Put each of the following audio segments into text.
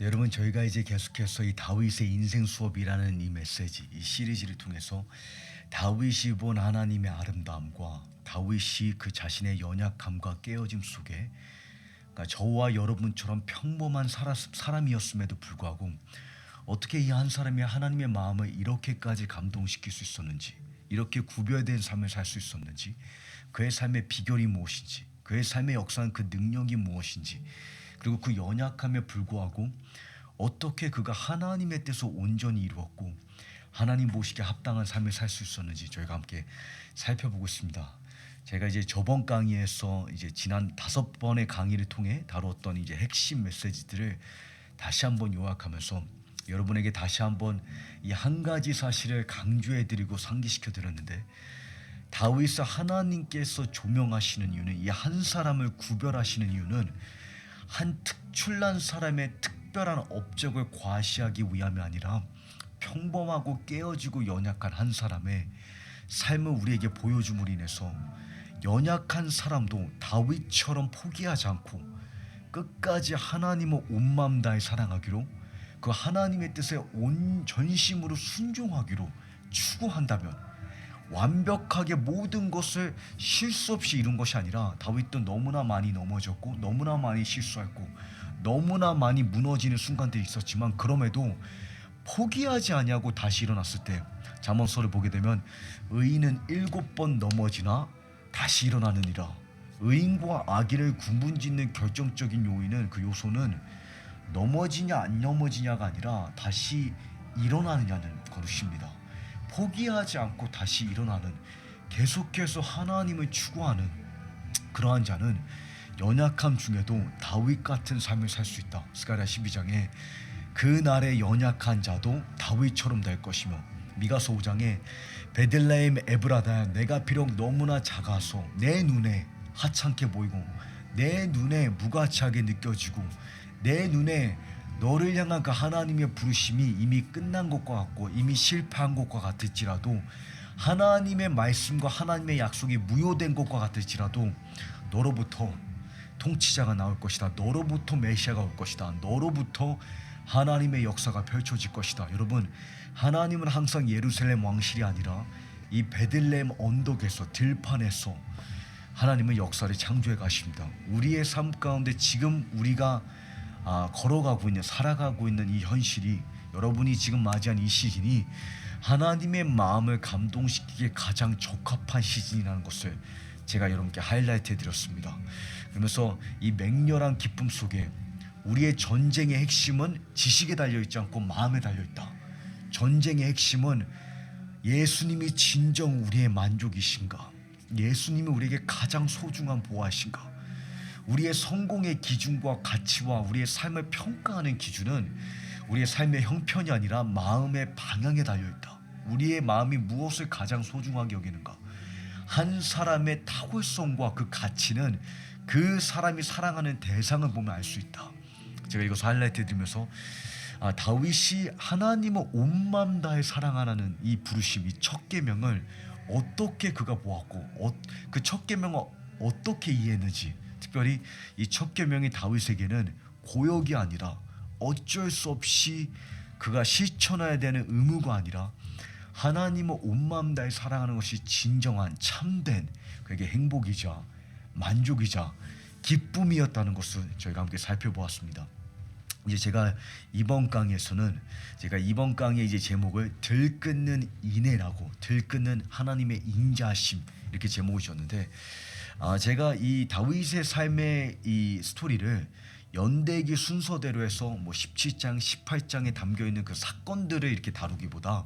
네, 여러분 저희가 이제 계속해서 이 다윗의 인생 수업이라는 이 메시지, 이 시리즈를 통해서 다윗이 본 하나님의 아름다움과 다윗이 그 자신의 연약함과 깨어짐 속에, 그러니까 저와 여러분처럼 평범한 사람이었음에도 불구하고 어떻게 이 한 사람이 하나님의 마음을 이렇게까지 감동시킬 수 있었는지, 이렇게 구별된 삶을 살 수 있었는지, 그의 삶의 비결이 무엇인지, 그의 삶의 역사는 그 능력이 무엇인지, 그리고 그 연약함에 불구하고 어떻게 그가 하나님의 뜻을 온전히 이루었고 하나님 보시기에 합당한 삶을 살 수 있었는지 저희가 함께 살펴보고 있습니다. 제가 이제 저번 강의에서 이제 지난 5번의 강의를 통해 다루었던 이제 핵심 메시지들을 다시 한번 요약하면서 여러분에게 다시 한번 이 한 가지 사실을 강조해 드리고 상기시켜 드렸는데, 다윗을 하나님께서 조명하시는 이유는, 이 한 사람을 구별하시는 이유는 한 특출난 사람의 특별한 업적을 과시하기 위함이 아니라 평범하고 깨어지고 연약한 한 사람의 삶을 우리에게 보여줌으로 인해서 연약한 사람도 다윗처럼 포기하지 않고 끝까지 하나님을 온 마음 다해 사랑하기로, 그 하나님의 뜻에 온 전심으로 순종하기로 추구한다면 완벽하게 모든 것을 실수 없이 이룬 것이 아니라, 다윗도 너무나 많이 넘어졌고 너무나 많이 실수했고 너무나 많이 무너지는 순간들이 있었지만 그럼에도 포기하지 아니하고 다시 일어났을 때, 잠언서를 보게 되면 의인은 7번 넘어지나 다시 일어나느니라. 의인과 악인을 구분짓는 결정적인 요인은, 그 요소는 넘어지냐 안 넘어지냐가 아니라 다시 일어나느냐는 것입니다. 포기하지 않고 다시 일어나는, 계속해서 하나님을 추구하는 그러한 자는 연약함 중에도 다윗 같은 삶을 살 수 있다. 스가랴 12장에 그날의 연약한 자도 다윗처럼 될 것이며, 미가서 5장에 베들레헴 에브라다야, 내가 비록 너무나 작아서 내 눈에 하찮게 보이고 내 눈에 무가치하게 느껴지고 내 눈에 너를 향한 그 하나님의 부르심이 이미 끝난 것과 같고 이미 실패한 것과 같을지라도, 하나님의 말씀과 하나님의 약속이 무효된 것과 같을지라도 너로부터 통치자가 나올 것이다. 너로부터 메시아가 올 것이다. 너로부터 하나님의 역사가 펼쳐질 것이다. 여러분, 하나님은 항상 예루살렘 왕실이 아니라 이 베들레헴 언덕에서, 들판에서 하나님은 역사를 창조해 가십니다. 우리의 삶 가운데 지금 우리가 걸어가고 있는, 살아가고 있는 이 현실이, 여러분이 지금 맞이한 이 시즌이 하나님의 마음을 감동시키기에 가장 적합한 시즌이라는 것을 제가 여러분께 하이라이트 해드렸습니다. 그러면서 이 맹렬한 기쁨 속에 우리의 전쟁의 핵심은 지식에 달려있지 않고 마음에 달려있다. 전쟁의 핵심은 예수님이 진정 우리의 만족이신가, 예수님이 우리에게 가장 소중한 보화이신가. 우리의 성공의 기준과 가치와 우리의 삶을 평가하는 기준은 우리의 삶의 형편이 아니라 마음의 방향에 달려있다. 우리의 마음이 무엇을 가장 소중하게 여기는가. 한 사람의 탁월성과 그 가치는 그 사람이 사랑하는 대상을 보면 알 수 있다. 제가 이것을 하이라이트 해드리면서 다윗이 하나님을 온 마음 다해 사랑하라는 이 부르심, 이 첫 계명을 어떻게 그가 보았고 그 첫 계명을 어떻게 이해했는지, 특별히 이 첫 계명이 다윗에게는 고역이 아니라 어쩔 수 없이 그가 실천해야 되는 의무가 아니라 하나님을 온 마음 다해 사랑하는 것이 진정한 참된 그에게 행복이자 만족이자 기쁨이었다는 것을 저희가 함께 살펴보았습니다. 이제 제가 이번 강의에서는, 제가 이번 강의의 이제 제목을 들끓는 인애라고, 들끓는 하나님의 인자하심, 이렇게 제목을 지었는데, 제가 이 다윗의 삶의 이 스토리를 연대기 순서대로 해서 뭐 17장, 18장에 담겨 있는 그 사건들을 이렇게 다루기보다,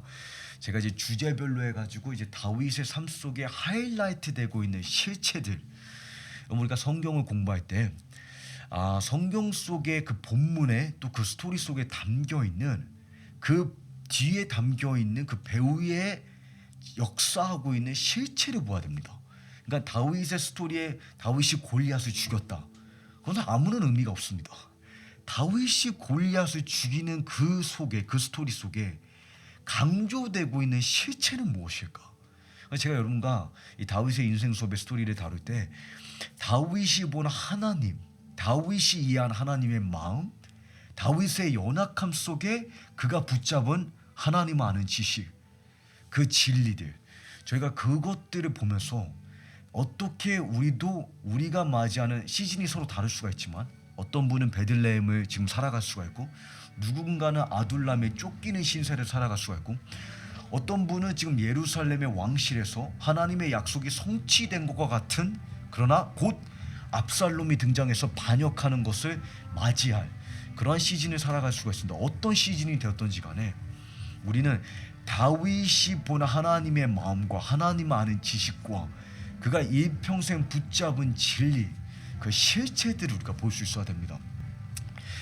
제가 이제 주제별로 해가지고 이제 다윗의 삶 속에 하이라이트 되고 있는 실체들, 우리가 성경을 공부할 때 성경 속의 그 본문에, 또 그 스토리 속에 담겨 있는, 그 뒤에 담겨 있는 그 배우의 역사하고 있는 실체를 보아야 됩니다. 그러니까 다윗의 스토리에 다윗이 골리앗을 죽였다, 그건 아무런 의미가 없습니다. 다윗이 골리앗을 죽이는 그 속에, 그 스토리 속에 강조되고 있는 실체는 무엇일까? 제가 여러분과 이 다윗의 인생 수업의 스토리를 다룰 때, 다윗이 본 하나님, 다윗이 이해한 하나님의 마음, 다윗의 연약함 속에 그가 붙잡은 하나님 아는 지식, 그 진리들, 저희가 그것들을 보면서 어떻게 우리가 맞이하는 시즌이 서로 다를 수가 있지만 어떤 분은 베들레헴을 지금 살아갈 수가 있고 누군가는 아둘람에 쫓기는 신세를 살아갈 수가 있고 어떤 분은 지금 예루살렘의 왕실에서 하나님의 약속이 성취된 것과 같은 그러나 곧 압살롬이 등장해서 반역하는 것을 맞이할 그러한 시즌을 살아갈 수가 있습니다. 어떤 시즌이 되었던지 간에 우리는 다윗이 본 하나님의 마음과 하나님 아는 지식과 그가 일평생 붙잡은 진리 그 실체들을 우리가 볼 수 있어야 됩니다.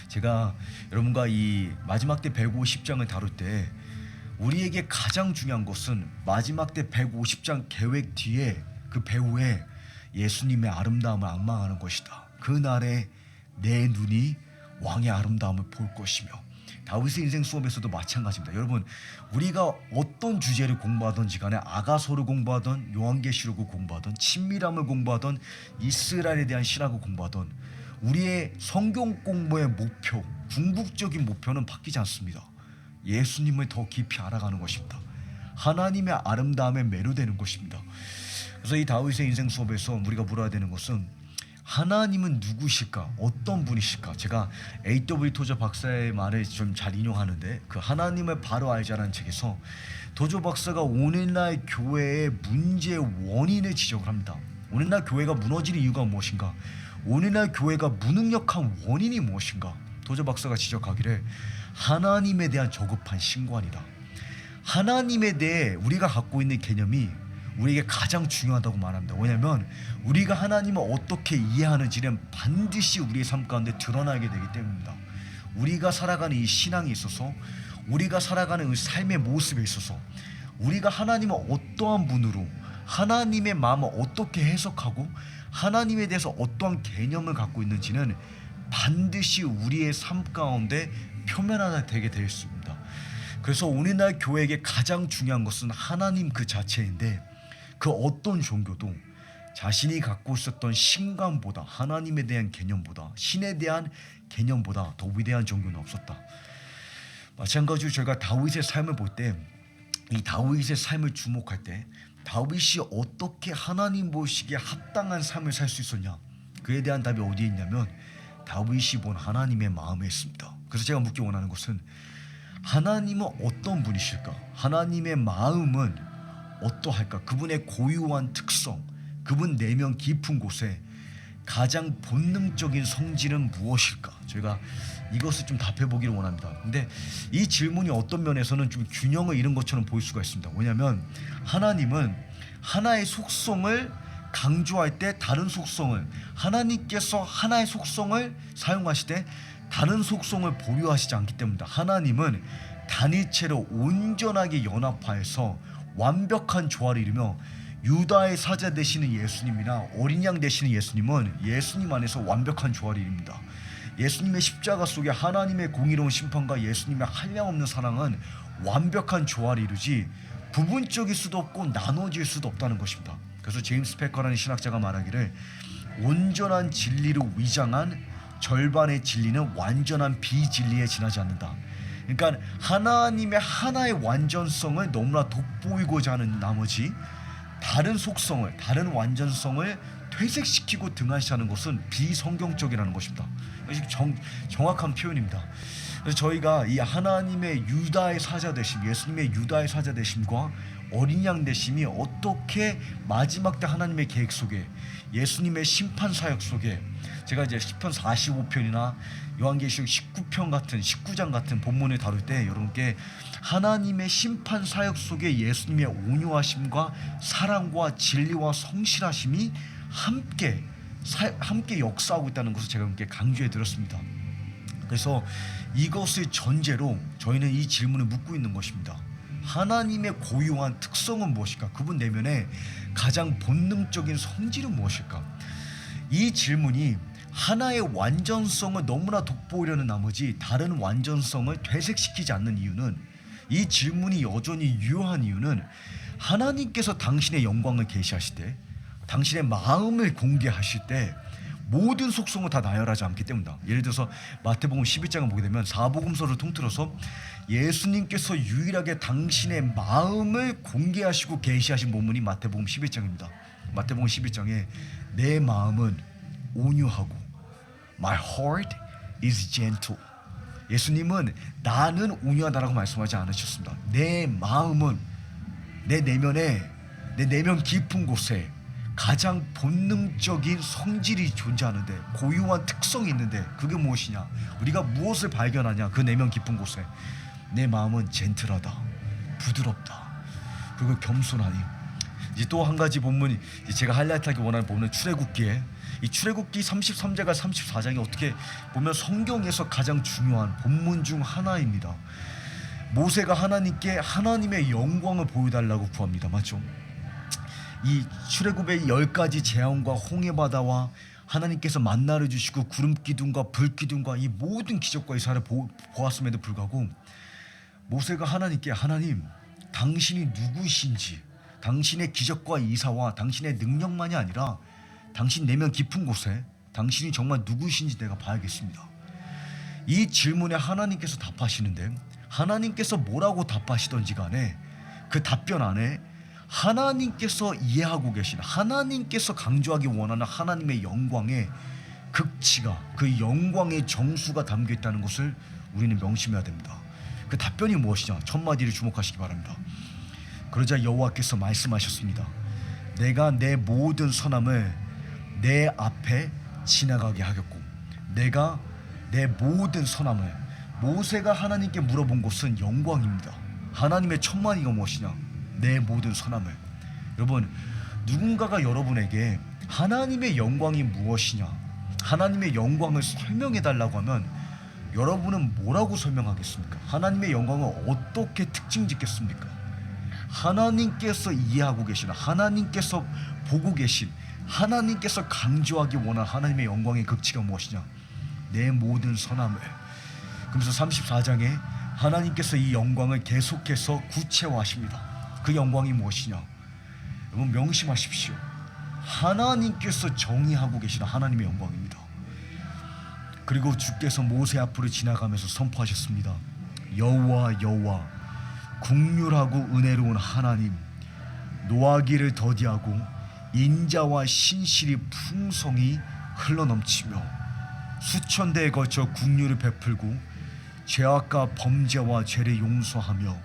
제가 여러분과 이 마지막 때 150장을 다룰 때 우리에게 가장 중요한 것은 마지막 때 150장 계획 뒤에 그 배후에 예수님의 아름다움을 앙망하는 것이다. 그날에 내 눈이 왕의 아름다움을 볼 것이며 다윗의 인생 수업에서도 마찬가지입니다. 여러분 우리가 어떤 주제를 공부하든지 간에 아가서를 공부하든 요한계시록을 공부하든 친밀함을 공부하든 이스라엘에 대한 신학을 공부하든 우리의 성경 공부의 목표, 궁극적인 목표는 바뀌지 않습니다. 예수님을 더 깊이 알아가는 것입니다. 하나님의 아름다움에 매료되는 것입니다. 그래서 이 다윗의 인생 수업에서 우리가 물어야 되는 것은 하나님은 누구실까? 어떤 분이실까? 제가 A.W. 토저 박사의 말을 좀 잘 인용하는데 그 하나님을 바로 알자라는 책에서 토저 박사가 오늘날 교회의 문제의 원인을 지적을 합니다. 오늘날 교회가 무너지는 이유가 무엇인가? 오늘날 교회가 무능력한 원인이 무엇인가? 토저 박사가 지적하기를 하나님에 대한 저급한 신관이다. 하나님에 대해 우리가 갖고 있는 개념이 우리에게 가장 중요하다고 말합니다. 왜냐하면 우리가 하나님을 어떻게 이해하는지는 반드시 우리의 삶 가운데 드러나게 되기 때문입니다. 우리가 살아가는 이 신앙에 있어서 우리가 살아가는 이 삶의 모습에 있어서 우리가 하나님을 어떠한 분으로 하나님의 마음을 어떻게 해석하고 하나님에 대해서 어떠한 개념을 갖고 있는지는 반드시 우리의 삶 가운데 표면화되게 되어 있습니다. 그래서 오늘날 교회에게 가장 중요한 것은 하나님 그 자체인데 그 어떤 종교도 자신이 갖고 있었던 신관보다 하나님에 대한 개념보다 신에 대한 개념보다 더 위대한 종교는 없었다. 마찬가지로 저희가 다윗의 삶을 볼 때 이 다윗의 삶을 주목할 때 다윗이 어떻게 하나님 보시기에 합당한 삶을 살 수 있었냐? 그에 대한 답이 어디에 있냐면 다윗이 본 하나님의 마음에 있습니다. 그래서 제가 묻기 원하는 것은 하나님은 어떤 분이실까? 하나님의 마음은 어떠할까? 그분의 고유한 특성, 그분 내면 깊은 곳에 가장 본능적인 성질은 무엇일까? 저희가 이것을 좀 답해보기를 원합니다. 근데 이 질문이 어떤 면에서는 좀 균형을 잃은 것처럼 보일 수가 있습니다. 왜냐하면 하나님은 하나의 속성을 강조할 때 다른 속성을 하나님께서 하나의 속성을 사용하실 때 다른 속성을 보유하시지 않기 때문입니다. 하나님은 단일체로 온전하게 연합하여서 완벽한 조화를 이루며 유다의 사자 되시는 예수님이나 어린 양 되시는 예수님은 예수님 안에서 완벽한 조화를 이룹니다. 예수님의 십자가 속에 하나님의 공의로운 심판과 예수님의 한량없는 사랑은 완벽한 조화를 이루지 부분적일 수도 없고 나눠질 수도 없다는 것입니다. 그래서 제임스 패커라는 신학자가 말하기를 온전한 진리로 위장한 절반의 진리는 완전한 비진리에 지나지 않는다. 그러니까 하나님의 하나의 완전성을 너무나 돋보이고자 하는 나머지 다른 속성을, 다른 완전성을 퇴색시키고 등한시하는 것은 비성경적이라는 것입니다. 정확한 표현입니다. 그래서 저희가 이 하나님의 유다의 사자 되심, 예수님의 유다의 사자 되심과 어린 양 되심이 어떻게 마지막 때 하나님의 계획 속에 예수님의 심판 사역 속에 제가 이제 시편 45편이나 요한계시록 19장 같은 본문을 다룰 때 여러분께 하나님의 심판 사역 속에 예수님의 온유하심과 사랑과 진리와 성실하심이 함께 역사하고 있다는 것을 제가 여러분께 강조해 드렸습니다. 그래서 이것을 전제로 저희는 이 질문을 묻고 있는 것입니다. 하나님의 고유한 특성은 무엇일까? 그분 내면의 가장 본능적인 성질은 무엇일까? 이 질문이 하나의 완전성을 너무나 돋보이려는 나머지 다른 완전성을 퇴색시키지 않는 이유는 이 질문이 여전히 유효한 이유는 하나님께서 당신의 영광을 계시하실 때 당신의 마음을 공개하실 때 모든 속성은 다 나열하지 않기 때문이다. 예를 들어서 마태복음 11장을 보게 되면 사복음서를 통틀어서 예수님께서 유일하게 당신의 마음을 공개하시고 계시하신 본문이 마태복음 11장입니다. 마태복음 11장에 내 마음은 온유하고 My heart is gentle. 예수님은 나는 온유하다라고 말씀하지 않으셨습니다. 내 마음은 내 내면 깊은 곳에 가장 본능적인 성질이 존재하는데, 고유한 특성이 있는데, 그게 무엇이냐? 우리가 무엇을 발견하냐? 그 내면 깊은 곳에 내 마음은 젠틀하다, 부드럽다, 그리고 겸손하니. 이제 또 한 가지 본문이 제가 하이라이트하기 원하는 본문은 출애굽기에, 이 출애굽기 33장과 34장이 어떻게 보면 성경에서 가장 중요한 본문 중 하나입니다. 모세가 하나님께 하나님의 영광을 보여달라고 구합니다. 맞죠? 이 출애굽의 10가지 재앙과 홍해바다와 하나님께서 만나를 주시고 구름 기둥과 불 기둥과 이 모든 기적과 이사를 보았음에도 불구하고 모세가 하나님께, 하나님, 당신이 누구신지, 당신의 기적과 이사와 당신의 능력만이 아니라 당신 내면 깊은 곳에 당신이 정말 누구신지 내가 봐야겠습니다. 이 질문에 하나님께서 답하시는데, 하나님께서 뭐라고 답하시던지 간에 그 답변 안에 하나님께서 이해하고 계신, 하나님께서 강조하기 원하는 하나님의 영광의 극치가, 그 영광의 정수가 담겨 있다는 것을 우리는 명심해야 됩니다. 그 답변이 무엇이냐? 첫 마디를 주목하시기 바랍니다. 그러자 여호와께서 말씀하셨습니다. 내가 내 모든 선함을 내 앞에 지나가게 하겠고, 내가 내 모든 선함을, 모세가 하나님께 물어본 것은 영광입니다. 하나님의 첫 마디가 무엇이냐? 내 모든 선함을. 여러분, 누군가가 여러분에게 하나님의 영광이 무엇이냐, 하나님의 영광을 설명해 달라고 하면 여러분은 뭐라고 설명하겠습니까? 하나님의 영광을 어떻게 특징 짓겠습니까? 하나님께서 이해하고 계신, 하나님께서 보고 계신, 하나님께서 강조하기 원하는 하나님의 영광의 극치가 무엇이냐? 내 모든 선함을. 그러면서 34장에 하나님께서 이 영광을 계속해서 구체화하십니다. 그 영광이 무엇이냐? 여러분 명심하십시오. 하나님께서 정의하고 계시는 하나님의 영광입니다. 그리고 주께서 모세 앞으로 지나가면서 선포하셨습니다. 여호와, 여호와, 긍휼하고 은혜로운 하나님, 노하기를 더디하고 인자와 신실이 풍성히 흘러넘치며 수천 대에 걸쳐 긍휼을 베풀고 죄악과 범죄와 죄를 용서하며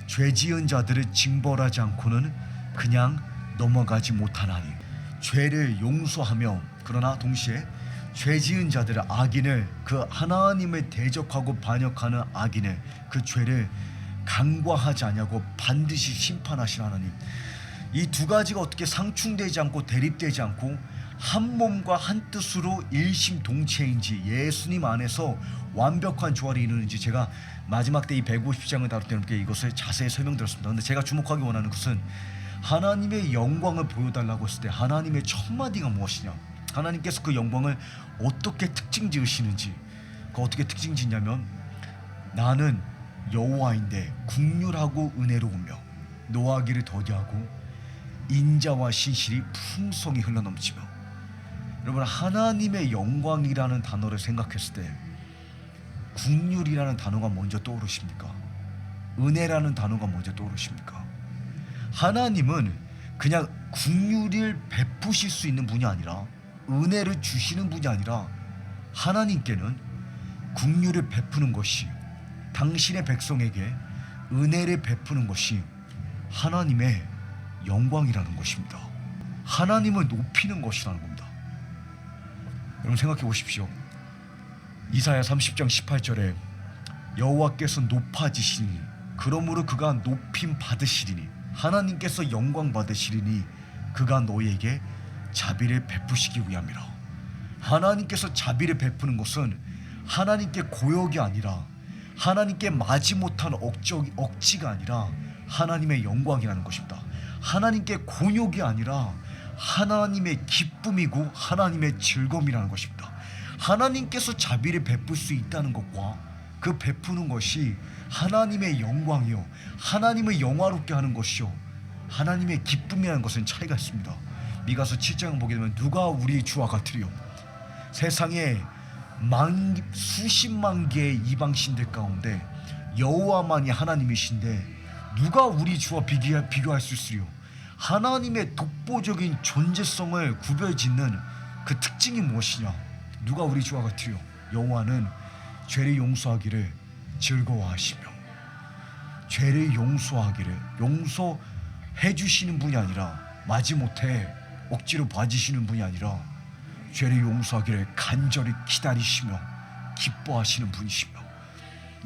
죄 지은 자들을 징벌하지 않고는 그냥 넘어가지 못하나니. 죄를 용서하며, 그러나 동시에 죄 지은 자들의 악인을, 그 하나님을 대적하고 반역하는 악인을, 그 죄를 간과하지 않냐고 반드시 심판하신 하나님. 이 두 가지가 어떻게 상충되지 않고 대립되지 않고 한 몸과 한 뜻으로 일심동체인지, 예수님 안에서 완벽한 조화를 이루는지 제가 마지막 때 이 150장을 다룰 때 이것을 자세히 설명드렸습니다. 근데 제가 주목하기 원하는 것은 하나님의 영광을 보여달라고 했을 때 하나님의 첫 마디가 무엇이냐, 하나님께서 그 영광을 어떻게 특징 지으시는지. 그 어떻게 특징 짓냐면, 나는 여호와인데 긍휼하고 은혜로우며 노하기를 더디하고 인자와 신실이 풍성히 흘러넘치며. 여러분, 하나님의 영광이라는 단어를 생각했을 때 긍휼이라는 단어가 먼저 떠오르십니까? 은혜라는 단어가 먼저 떠오르십니까? 하나님은 그냥 긍휼을 베푸실 수 있는 분이 아니라, 은혜를 주시는 분이 아니라, 하나님께는 긍휼을 베푸는 것이, 당신의 백성에게 은혜를 베푸는 것이 하나님의 영광이라는 것입니다. 하나님을 높이는 것이라는 겁니다. 여러분 생각해 보십시오. 이사야 30장 18절에 여호와께서 높아지시니 그러므로 그가 높임 받으시리니, 하나님께서 영광 받으시리니 그가 너희에게 자비를 베푸시기 위함이라. 하나님께서 자비를 베푸는 것은 하나님께 고역이 아니라, 하나님께 마지못한 억지가 아니라 하나님의 영광이라는 것입니다. 하나님께 곤욕이 아니라 하나님의 기쁨이고 하나님의 즐거움이라는 것입니다. 하나님께서 자비를 베풀 수 있다는 것과 그 베푸는 것이 하나님의 영광이요, 하나님을 영화롭게 하는 것이요, 하나님의 기쁨이라는 것은 차이가 있습니다. 미가서 7장을 보게 되면 누가 우리 주와 같으리요? 세상에 수십만 개의 이방신들 가운데 여호와만이 하나님이신데 누가 우리 주와 비교할 수 있으리요? 하나님의 독보적인 존재성을 구별짓는 그 특징이 무엇이냐? 누가 우리 주와 같으리요? 여호와는 죄를 용서하기를 즐거워하시며, 죄를 용서해 주시는 분이 아니라, 마지못해 억지로 봐주시는 분이 아니라 죄를 용서하기를 간절히 기다리시며 기뻐하시는 분이시며,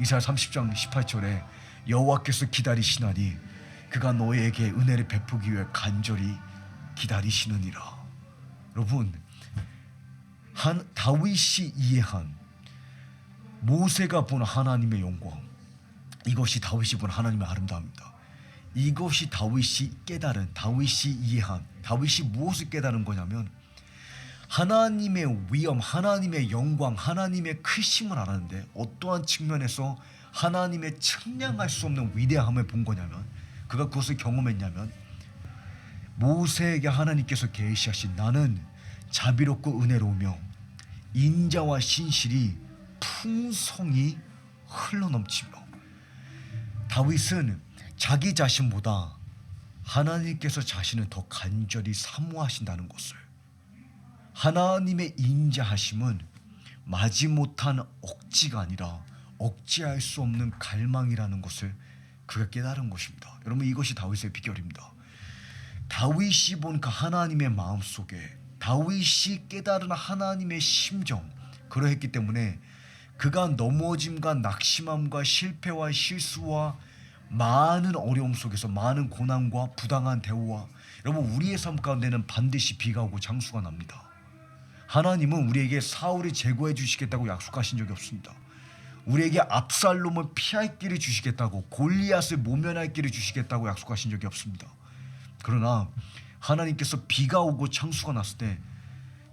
이사야 30장 18절에 여호와께서 기다리시나니 그가 너에게 은혜를 베푸기 위해 간절히 기다리시느니라. 여러분, 다윗이 이해한, 모세가 본 하나님의 영광, 이것이 다윗이 본 하나님의 아름다움입니다. 이것이 다윗이 깨달은, 다윗이 이해한, 다윗이 무엇을 깨달은 거냐면 하나님의 위엄, 하나님의 영광, 하나님의 크심을 알았는데 어떠한 측면에서 하나님의 측량할 수 없는 위대함을 본 거냐면, 그가 그것을 경험했냐면, 모세에게 하나님께서 계시하신 나는 자비롭고 은혜로우며 인자와 신실이 풍성히 흘러넘치며, 다윗은 자기 자신보다 하나님께서 자신을 더 간절히 사모하신다는 것을, 하나님의 인자하심은 마지못한 억지가 아니라 억제할 수 없는 갈망이라는 것을 그가 깨달은 것입니다. 여러분, 이것이 다윗의 비결입니다. 다윗이 본 그 하나님의 마음속에, 다윗이 깨달은 하나님의 심정, 그러했기 때문에 그가 넘어짐과 낙심함과 실패와 실수와 많은 어려움 속에서, 많은 고난과 부당한 대우와, 여러분, 우리의 삶 가운데는 반드시 비가 오고 장수가 납니다. 하나님은 우리에게 사울을 제거해 주시겠다고 약속하신 적이 없습니다. 우리에게 압살롬을 피할 길을 주시겠다고, 골리앗을 모면할 길을 주시겠다고 약속하신 적이 없습니다. 그러나 하나님께서 비가 오고 창수가 났을 때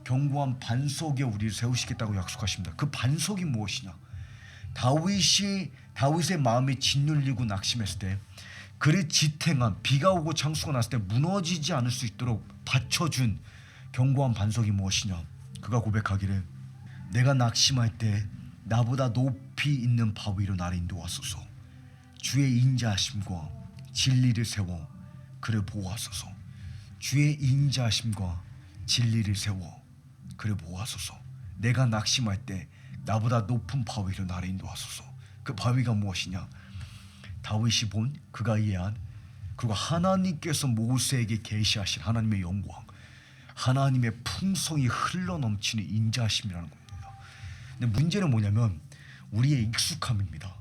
견고한 반석에 우리를 세우시겠다고 약속하십니다. 그 반석이 무엇이냐? 다윗의 마음이 짓눌리고 낙심했을 때 그를 지탱한, 비가 오고 창수가 났을 때 무너지지 않을 수 있도록 받쳐준 견고한 반석이 무엇이냐? 그가 고백하기를, 내가 낙심할 때 나보다 높이 있는 바위로 나를 인도하소서. 주의 인자하심과 진리를 세워 그를 보호하소서. 주의 인자하심과 진리를 세워 그를 보호하소서. 내가 낙심할 때 나보다 높은 바위로 나를 인도하소서. 그 바위가 무엇이냐? 다윗이 본, 그가 이해한, 그리고 하나님께서 모세에게 계시하신 하나님의 영광, 하나님의 풍성이 흘러넘치는 인자하심이라는 겁니다. 근데 문제는 뭐냐면 우리의 익숙함입니다.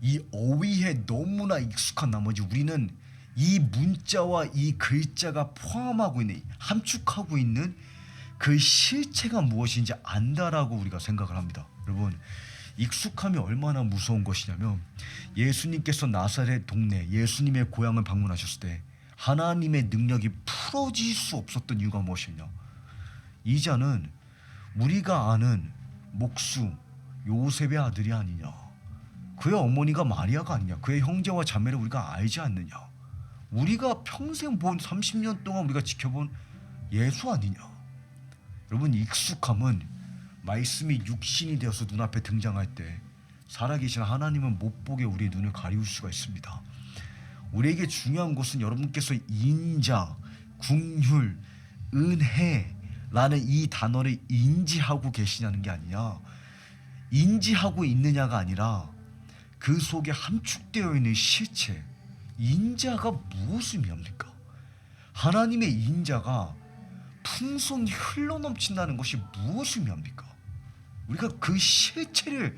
이 어휘에 너무나 익숙한 나머지 우리는 이 문자와 이 글자가 포함하고 있는, 함축하고 있는 그 실체가 무엇인지 안다라고 우리가 생각을 합니다. 여러분, 익숙함이 얼마나 무서운 것이냐면, 예수님께서 나사렛 동네, 예수님의 고향을 방문하셨을 때 하나님의 능력이 풀어질 수 없었던 이유가 무엇이냐? 이 자는 우리가 아는 목수 요셉의 아들이 아니냐? 그의 어머니가 마리아가 아니냐? 그의 형제와 자매를 우리가 알지 않느냐? 우리가 평생 본 30년 동안 우리가 지켜본 예수 아니냐? 여러분, 익숙함은 말씀이 육신이 되어서 눈앞에 등장할 때 살아계신 하나님은 못 보게 우리의 눈을 가리울 수가 있습니다. 우리에게 중요한 것은 여러분께서 인자, 긍휼, 은혜라는 이 단어를 인지하고 계시냐는 게 아니냐, 인지하고 있느냐가 아니라 그 속에 함축되어 있는 실체, 인자가 무엇을 의미합니까? 하나님의 인자가 풍성히 흘러넘친다는 것이 무엇을 의미합니까? 우리가 그 실체를,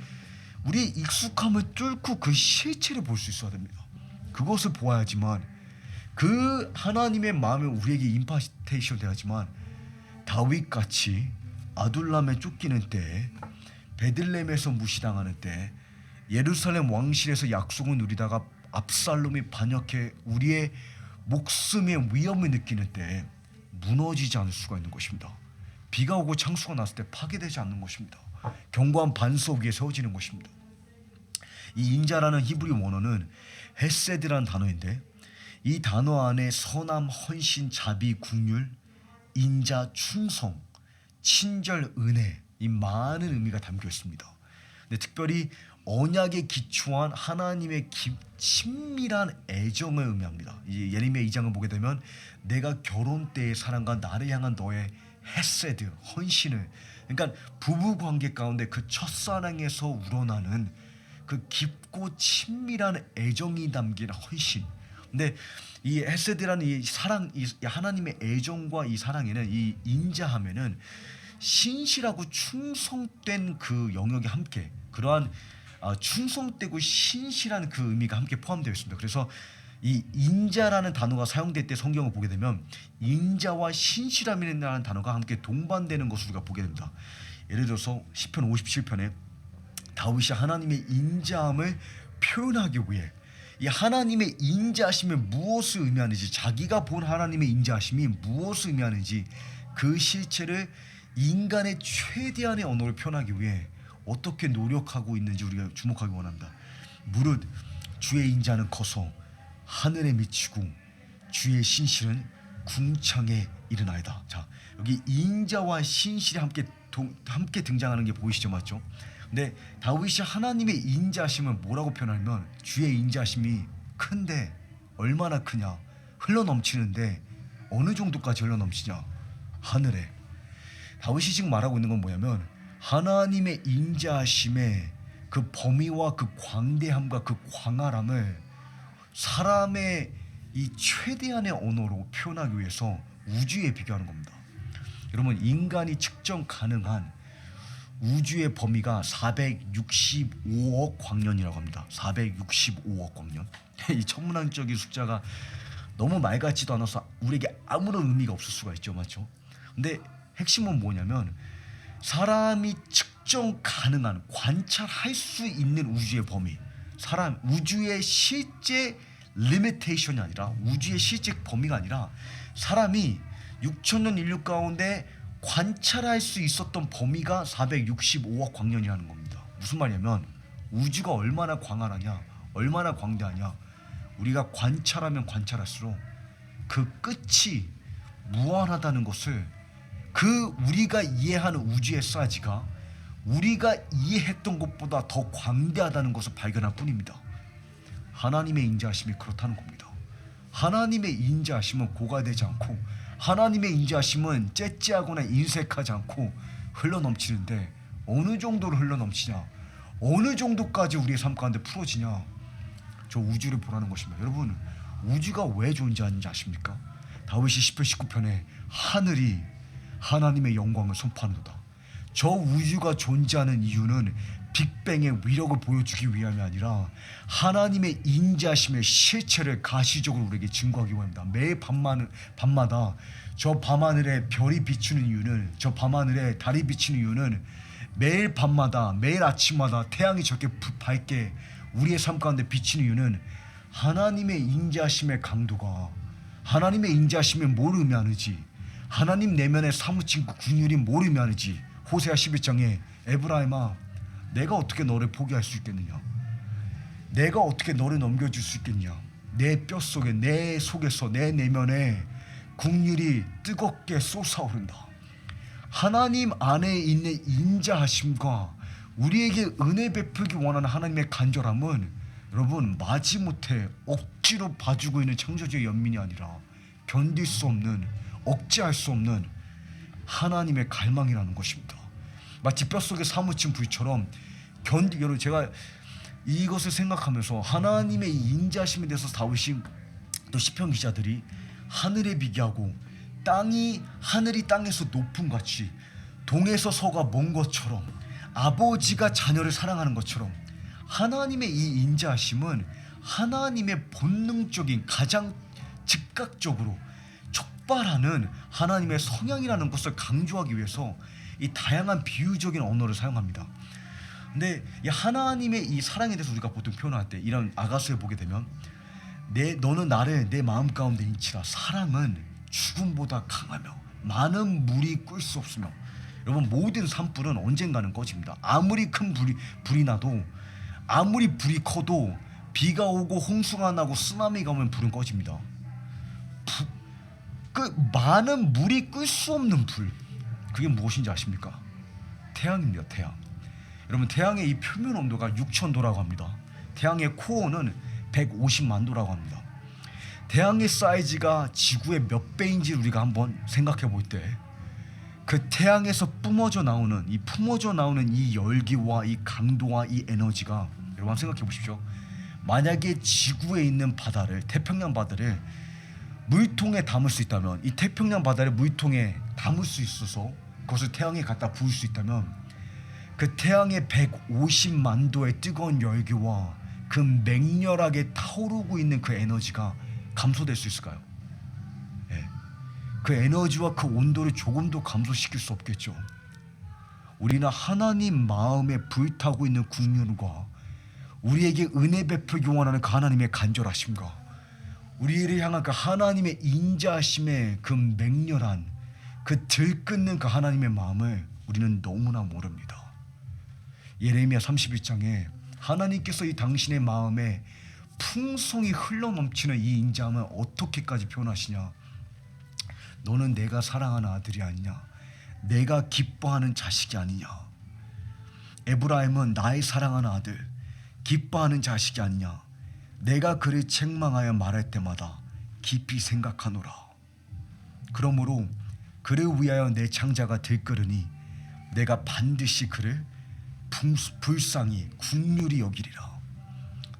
우리의 익숙함을 뚫고 그 실체를 볼 수 있어야 됩니다. 그것을 보아야지만, 그 하나님의 마음이 우리에게 임파테이션 돼야지만, 다윗같이 아둘람에 쫓기는 때, 베들레헴에서 무시당하는 때, 예루살렘 왕실에서 약속을 누리다가 압살롬이 반역해 우리의 목숨의 위험을 느끼는 때 무너지지 않을 수가 있는 것입니다. 비가 오고 창수가 났을 때 파괴되지 않는 것입니다. 견고한 반석 위에 세워지는 것입니다. 이 인자라는 히브리 원어는 헤세드라는 단어인데, 이 단어 안에 선함, 헌신, 자비, 긍휼, 인자, 충성, 친절, 은혜, 이 많은 의미가 담겨 있습니다. 근데 특별히 언약에 기초한 하나님의 친밀한 애정을 의미합니다. 이 예레미야 2장을 보게 되면 내가 결혼 때의 사랑과 나를 향한 너의 헤세드, 헌신을, 그러니까 부부 관계 가운데 그 첫사랑에서 우러나는 그 깊고 친밀한 애정이 담긴 헌신. 근데 이 헤세드라는 이 사랑, 이 하나님의 애정과 이 사랑에는, 이 인자함에는 신실하고 충성된 그 영역이 함께, 그러한 충성되고 신실한 그 의미가 함께 포함되어 있습니다. 그래서 이 인자라는 단어가 사용될 때 성경을 보게 되면 인자와 신실함이라는 단어가 함께 동반되는 것을 우리가 보게 됩니다. 예를 들어서 시편 57편에 다윗이 하나님의 인자함을 표현하기 위해 이 하나님의 인자하심이 무엇을 의미하는지, 자기가 본 하나님의 인자하심이 무엇을 의미하는지 그 실체를 인간의 최대한의 언어를 표현하기 위해 어떻게 노력하고 있는지 우리가 주목하기 원합니다. 무릇 주의 인자는 커서 하늘에 미치고 주의 신실은 궁창에 이르나이다. 자, 여기 인자와 신실이 함께 등장하는 게 보이시죠, 맞죠? 근데 다윗이 하나님의 인자하심을 뭐라고 표현하면, 주의 인자하심이 큰데 얼마나 크냐, 흘러넘치는데 어느 정도까지 흘러넘치냐, 하늘에. 다윗이 지금 말하고 있는 건 뭐냐면 하나님의 인자하심의 그 범위와 그 광대함과 그 광활함을 사람의 이 최대한의 언어로 표현하기 위해서 우주에 비교하는 겁니다. 여러분, 인간이 측정 가능한 우주의 범위가 465억 광년이라고 합니다. 465억 광년. 이 천문학적인 숫자가 너무 말 같지도 않아서 우리에게 아무런 의미가 없을 수가 있죠, 맞죠? 근데 핵심은 뭐냐면 사람이 측정 가능한, 관찰할 수 있는 우주의 범위, 우주의 실제 리미테이션이 아니라, 우주의 실제 범위가 아니라 사람이 6천년 인류 가운데 관찰할 수 있었던 범위가 465억 광년이라는 겁니다. 무슨 말이냐면 우주가 얼마나 광활하냐, 얼마나 광대하냐, 우리가 관찰하면 관찰할수록 그 끝이 무한하다는 것을, 그 우리가 이해하는 우주의 사이즈가 우리가 이해했던 것보다 더 광대하다는 것을 발견할 뿐입니다. 하나님의 인자하심이 그렇다는 겁니다. 하나님의 인자하심은 고갈되지 않고, 하나님의 인자하심은 째째하거나 인색하지 않고 흘러넘치는데 어느 정도로 흘러넘치냐, 어느 정도까지 우리의 삶 가운데 풀어지냐, 저 우주를 보라는 것입니다. 여러분, 우주가 왜 존재하는지 아십니까? 다윗이 시편 19편에 하늘이 하나님의 영광을 선포하는도다. 저 우주가 존재하는 이유는 빅뱅의 위력을 보여주기 위함이 아니라 하나님의 인자심의 실체를 가시적으로 우리에게 증거하기 위함입니다. 매일 밤마다 저 밤하늘에 별이 비추는 이유는, 저 밤하늘에 달이 비추는 이유는 매일 밤마다, 매일 아침마다 태양이 저렇게 밝게 우리의 삶 가운데 비치는 이유는 하나님의 인자심의 강도가, 하나님의 인자심이 뭘 의미하는지, 하나님 내면에 사무친 그 긍휼이 뭘 의미하는지, 호세아 11장에 에브라임아, 내가 어떻게 너를 포기할 수 있겠느냐, 내가 어떻게 너를 넘겨줄 수 있겠냐, 내 뼛속에, 내 속에서, 내 내면에 긍휼이 뜨겁게 솟아오른다. 하나님 안에 있는 인자하심과 우리에게 은혜 베풀기 원하는 하나님의 간절함은, 여러분, 마지못해 억지로 봐주고 있는 창조주의 연민이 아니라 견딜 수 없는, 억제할 수 없는 하나님의 갈망이라는 것입니다. 마치 뼛속에 사무친 불처럼 여러분, 제가 이것을 생각하면서 하나님의 인자심에 대해서 다윗이, 또 시편 기자들이 하늘에 비교하고 하늘이 땅에서 높은 같이 동에서 서가 먼 것처럼, 아버지가 자녀를 사랑하는 것처럼 하나님의 이 인자하심은 하나님의 본능적인, 가장 즉각적으로 촉발하는 하나님의 성향이라는 것을 강조하기 위해서 이 다양한 비유적인 언어를 사용합니다. 근데 이 하나님의 이 사랑에 대해서 우리가 보통 표현할 때 이런 아가서에 보게 되면, 너는 나를 내 마음 가운데 인치라, 사랑은 죽음보다 강하며 많은 물이 끓을 수 없으며. 여러분, 모든 산불은 언젠가는 꺼집니다. 아무리 큰 불이 나도, 아무리 불이 커도 비가 오고 홍수가 나고 쓰나미가 오면 불은 꺼집니다. 그 많은 물이 끌 수 없는 불, 그게 무엇인지 아십니까? 태양입니다. 태양. 여러분, 태양의 이 표면 온도가 6,000도라고 합니다. 태양의 코어는 150만 도라고 합니다. 태양의 사이즈가 지구의 몇 배인지 우리가 한번 생각해 볼 때, 그 태양에서 품어져 나오는 이 열기와 이 강도와 이 에너지가, 여러분 한번 생각해 보십시오. 만약에 지구에 있는 바다를, 태평양 바다를 물통에 담을 수 있다면, 이 태평양 바다를 물통에 담을 수 있어서 그것을 태양에 갖다 부을 수 있다면, 그 태양의 150만 도의 뜨거운 열기와 그 맹렬하게 타오르고 있는 그 에너지가 감소될 수 있을까요? 예. 그 에너지와 그 온도를 조금도 감소시킬 수 없겠죠. 우리는 하나님 마음에 불타고 있는 국률과 우리에게 은혜 베풀기 원하는 그 하나님의 간절하심과 우리를 향한 그 하나님의 인자하심의 그 맹렬한 그 들끓는 그 하나님의 마음을 우리는 너무나 모릅니다. 예레미야 31장에 하나님께서 이 당신의 마음에 풍성히 흘러넘치는 이 인자함을 어떻게까지 표현하시냐? 너는 내가 사랑하는 아들이 아니냐? 내가 기뻐하는 자식이 아니냐? 에브라임은 나의 사랑하는 아들, 기뻐하는 자식이 아니냐? 내가 그를 책망하여 말할 때마다 깊이 생각하노라. 그러므로 그를 위하여 내 창자가 들끓으니 내가 반드시 그를 불쌍히 긍휼히 여기리라.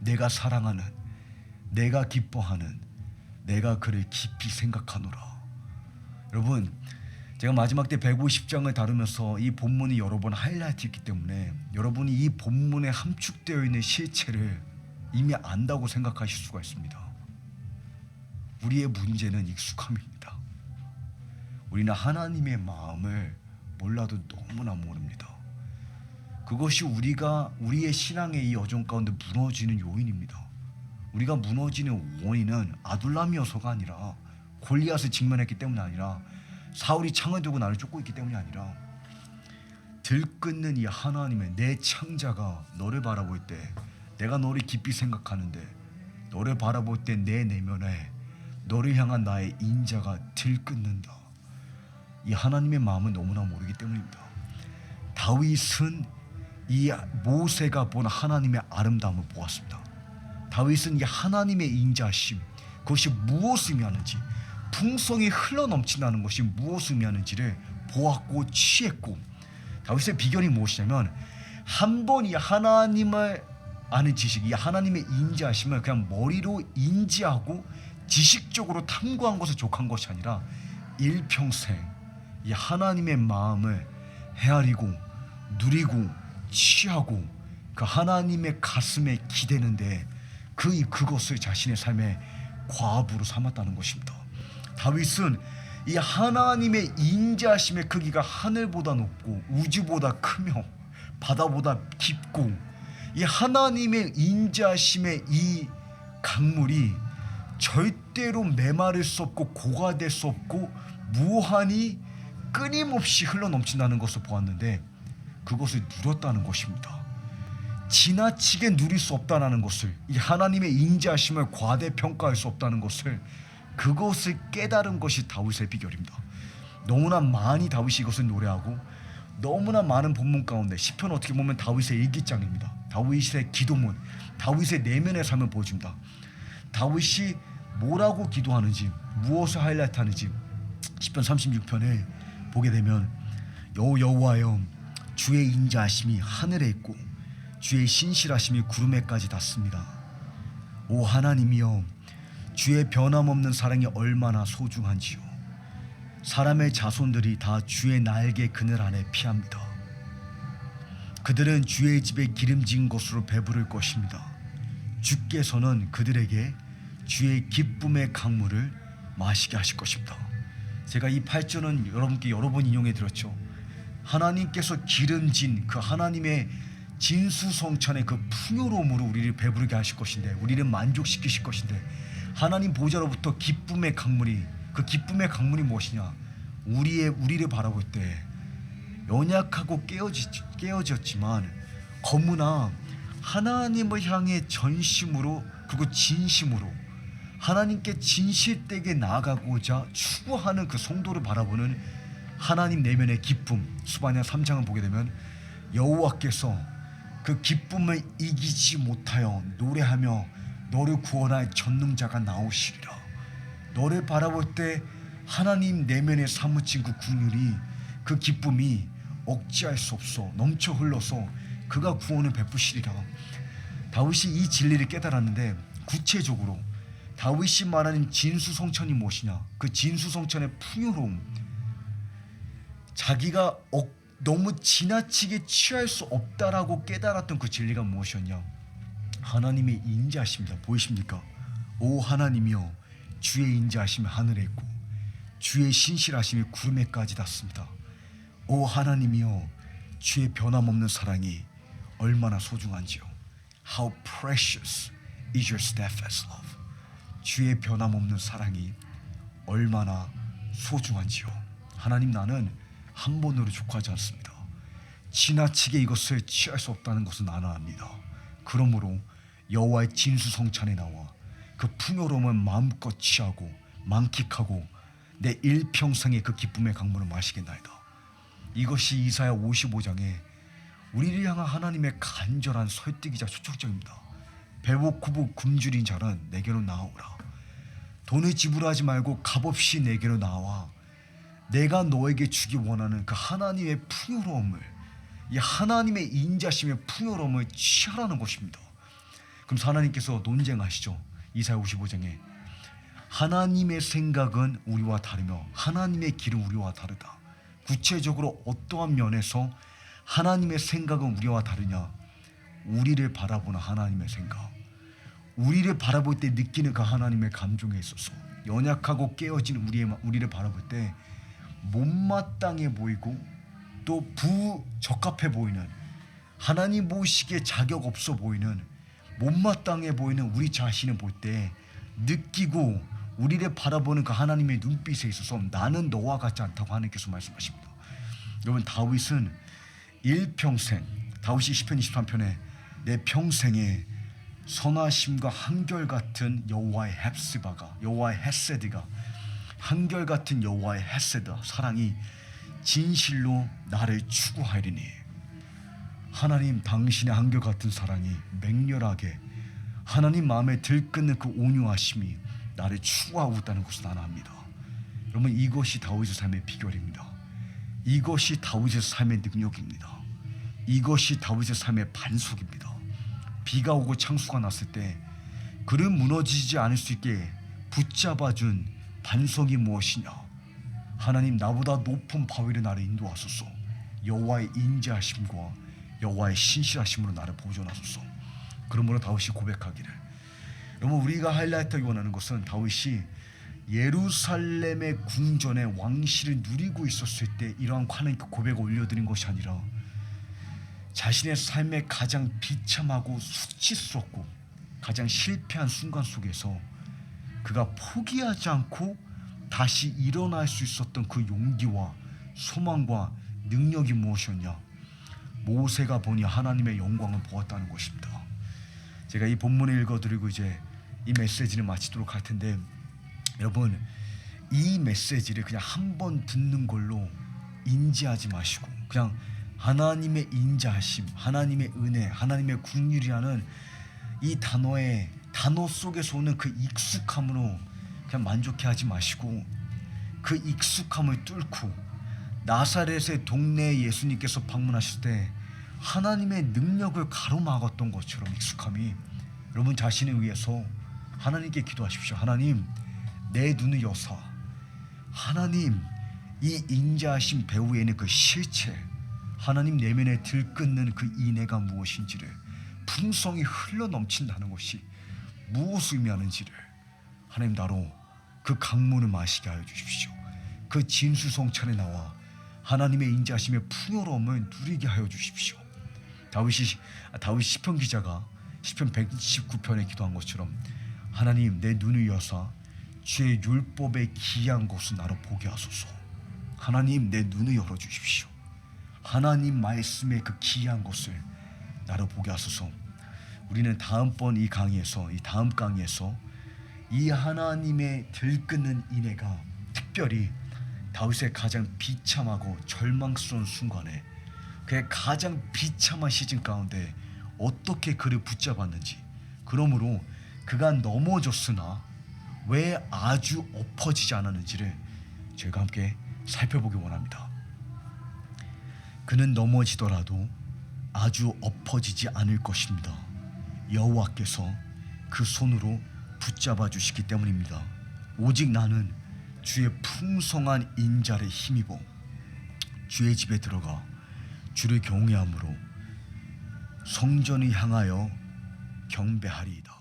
내가 사랑하는, 내가 기뻐하는, 내가 그를 깊이 생각하노라. 여러분, 제가 마지막 때 150장을 다루면서 이 본문이 여러 번 하이라이트했기 때문에 여러분이 이 본문에 함축되어 있는 실체를 이미 안다고 생각하실 수가 있습니다. 우리의 문제는 익숙함입니다. 우리는 하나님의 마음을 몰라도 너무나 모릅니다. 그것이 우리의 신앙의 이 여정 가운데 무너지는 요인입니다. 우리가 무너지는 원인은 아둘람이어서가 아니라, 골리앗을 직면했기 때문이 아니라, 사울이 창을 들고 나를 쫓고 있기 때문이 아니라, 들끓는 이 하나님의 내 창자가 너를 바라볼 때, 내가 너를 깊이 생각하는데, 너를 바라볼 때 내 내면에 너를 향한 나의 인자가 들끓는다. 이 하나님의 마음은 너무나 모르기 때문입니다. 다윗은 이 모세가 본 하나님의 아름다움을 보았습니다. 다윗은 이 하나님의 인자심, 그것이 무엇을 의미하는지, 풍성이 흘러넘친다는 것이 무엇을 의미하는지를 보았고 취했고, 다윗의 비결이 무엇이냐면 한 번 이 하나님을 아는 지식, 이 하나님의 인자심을 그냥 머리로 인지하고 지식적으로 탐구한 것에 족한 것이 아니라 일평생 이 하나님의 마음을 헤아리고 누리고 취하고 그 하나님의 가슴에 기대는데 그것을 자신의 삶의 과업으로 삼았다는 것입니다. 다윗은 이 하나님의 인자심의 크기가 하늘보다 높고 우주보다 크며 바다보다 깊고, 이 하나님의 인자심의 이 강물이 절대로 메마를 수 없고 고갈될 수 없고 무한히 끊임없이 흘러넘친다는 것을 보았는데, 그것을 누렸다는 것입니다. 지나치게 누릴 수 없다는 것을, 이 하나님의 인자심을 과대평가할 수 없다는 것을, 그것을 깨달은 것이 다윗의 비결입니다. 너무나 많이 다윗이 이것을 노래하고, 너무나 많은 본문 가운데 시편 어떻게 보면 다윗의 일기장입니다. 다윗의 기도문, 다윗의 내면의 삶을 보여줍니다. 다윗이 뭐라고 기도하는지, 무엇을 하이라이트하는지 시편 36편에 보게 되면, 여호와여, 주의 인자하심이 하늘에 있고 주의 신실하심이 구름에까지 닿습니다. 오 하나님이여, 주의 변함없는 사랑이 얼마나 소중한지요. 사람의 자손들이 다 주의 날개 그늘 안에 피합니다. 그들은 주의 집에 기름진 것으로 배부를 것입니다. 주께서는 그들에게 주의 기쁨의 강물을 마시게 하실 것입니다. 제가 이 8절은 여러분께 여러 번 인용해 드렸죠. 하나님께서 기름진 그 하나님의 진수성찬의 그 풍요로움으로 우리를 배부르게 하실 것인데, 우리를 만족시키실 것인데, 하나님 보좌로부터 기쁨의 강물이, 그 기쁨의 강물이 무엇이냐? 우리를 바라볼 때 연약하고 깨어졌지만 너무나 하나님을 향해 전심으로 그리고 진심으로 하나님께 진실되게 나아가고자 추구하는 그 성도를 바라보는 하나님 내면의 기쁨, 스바냐 3장을 보게 되면 여호와께서 그 기쁨을 이기지 못하여 노래하며 너를 구원할 전능자가 나오시리라. 너를 바라볼 때 하나님 내면에 사무친 그 긍휼이, 그 기쁨이 억제할 수 없어 넘쳐 흘러서 그가 구원을 베푸시리라. 다윗이 이 진리를 깨달았는데, 구체적으로 다윗이 말하는 진수성찬이 무엇이냐? 그 진수성찬의 풍요로움, 자기가 너무 지나치게 취할 수 없다라고 깨달았던 그 진리가 무엇이었냐? 하나님의 인자하심이다. 보이십니까? 오 하나님이여, 주의 인자하심이 하늘에 있고 주의 신실하심이 구름에까지 닿습니다. 오 하나님이여, 주의 변함없는 사랑이 얼마나 소중한지요. How precious is your steadfast love. 주의 변함없는 사랑이 얼마나 소중한지요. 하나님, 나는 한 번으로 족하지 않습니다. 지나치게 이것을 취할 수 없다는 것은 나는 압니다. 그러므로 여호와의 진수성찬에 나와 그 풍요로움을 마음껏 취하고 만끽하고 내 일평생의 그 기쁨의 강물을 마시겠나이다. 이것이 이사야 55장에 우리를 향한 하나님의 간절한 설득이자 초청장입니다. 배고프고 굶주린 자는 내게로 나아오라. 돈을 지불하지 말고 값없이 내게로 나와 내가 너에게 주기 원하는 그 하나님의 풍요로움을, 이 하나님의 인자심의 풍요로움을 취하라는 것입니다. 그럼 하나님께서 논쟁하시죠. 이사야 55장에 하나님의 생각은 우리와 다르며 하나님의 길은 우리와 다르다. 구체적으로 어떠한 면에서 하나님의 생각은 우리와 다르냐? 우리를 바라보는 하나님의 생각, 우리를 바라볼 때 느끼는 그 하나님의 감정에 있어서 연약하고 깨어진 우리를 바라볼 때 못마땅해 보이고 또 부적합해 보이는, 하나님 보시기에 자격 없어 보이는, 못마땅해 보이는 우리 자신을 볼 때 느끼고 우리를 바라보는 그 하나님의 눈빛에 있어서 나는 너와 같지 않다고 하나님께서 말씀하십니다. 여러분, 다윗은 일평생, 다윗이 시편 23편에 내 평생에 선하심과 한결같은 여호와의 헵스바가, 여호와의 헤세드가, 한결같은 여호와의 헤세드, 사랑이 진실로 나를 추구하리니, 하나님 당신의 한결같은 사랑이 맹렬하게 하나님 마음에 들끓는 그 온유하심이 나를 추구하고 있다는 것을 나는 압니다. 여러분, 이것이 다윗의 삶의 비결입니다. 이것이 다윗의 삶의 능력입니다. 이것이 다윗의 삶의 반석입니다. 비가 오고 창수가 났을 때 그를 무너지지 않을 수 있게 붙잡아준 반석이 무엇이냐? 하나님, 나보다 높은 바위로 나를 인도하소서. 여호와의 인자하심과 여호와의 신실하심으로 나를 보존하소서. 그러므로 다윗이 고백하기를, 여러분, 우리가 하이라이트하기 원하는 것은 다윗이 예루살렘의 궁전에 왕실을 누리고 있었을 때 이러한 하나님께 고백을 올려드린 것이 아니라 자신의 삶의 가장 비참하고 수치스럽고 가장 실패한 순간 속에서 그가 포기하지 않고 다시 일어날 수 있었던 그 용기와 소망과 능력이 무엇이었냐? 모세가 보니 하나님의 영광을 보았다는 것입니다. 제가 이 본문을 읽어드리고 이제 이 메시지를 마치도록 할 텐데, 여러분, 이 메시지를 그냥 한 번 듣는 걸로 인지하지 마시고 그냥 하나님의 인자하심, 하나님의 은혜, 하나님의 긍휼이라는 이 단어 속에서 오는 그 익숙함으로 그냥 만족해하지 마시고, 그 익숙함을 뚫고 나사렛의 동네에 예수님께서 방문하실 때 하나님의 능력을 가로막았던 것처럼 익숙함이, 여러분 자신을 위해서 하나님께 기도하십시오. 하나님, 내 눈을 여사, 하나님, 이 인자하신 배후에는 그 실체, 하나님 내면에 들끓는 그 인애가 무엇인지를, 풍성이 흘러넘친다는 것이 무엇을 의미하는지를 하나님 나로 그 강문을 마시게 하여 주십시오. 그 진수성찬에 나와 하나님의 인자하심의 풍요로움을 누리게 하여 주십시오. 다윗 시편 기자가 시편 119편에 기도한 것처럼, 하나님, 내 눈을 여사 주의 율법의 기이한 것을 나로 보게 하소서. 하나님, 내 눈을 열어주십시오. 하나님 말씀의 그 기이한 것을 나로 보게 하소서. 우리는 다음번 이 다음 강의에서 이 하나님의 들끓는 인애가 특별히 다윗의 가장 비참하고 절망스러운 순간에 그의 가장 비참한 시즌 가운데 어떻게 그를 붙잡았는지, 그러므로 그가 넘어졌으나 왜 아주 엎어지지 않았는지를 저희가 함께 살펴보기 원합니다. 그는 넘어지더라도 아주 엎어지지 않을 것입니다. 여호와께서 그 손으로 붙잡아 주시기 때문입니다. 오직 나는 주의 풍성한 인자를 힘입어 주의 집에 들어가 주를 경외함으로 성전을 향하여 경배하리이다.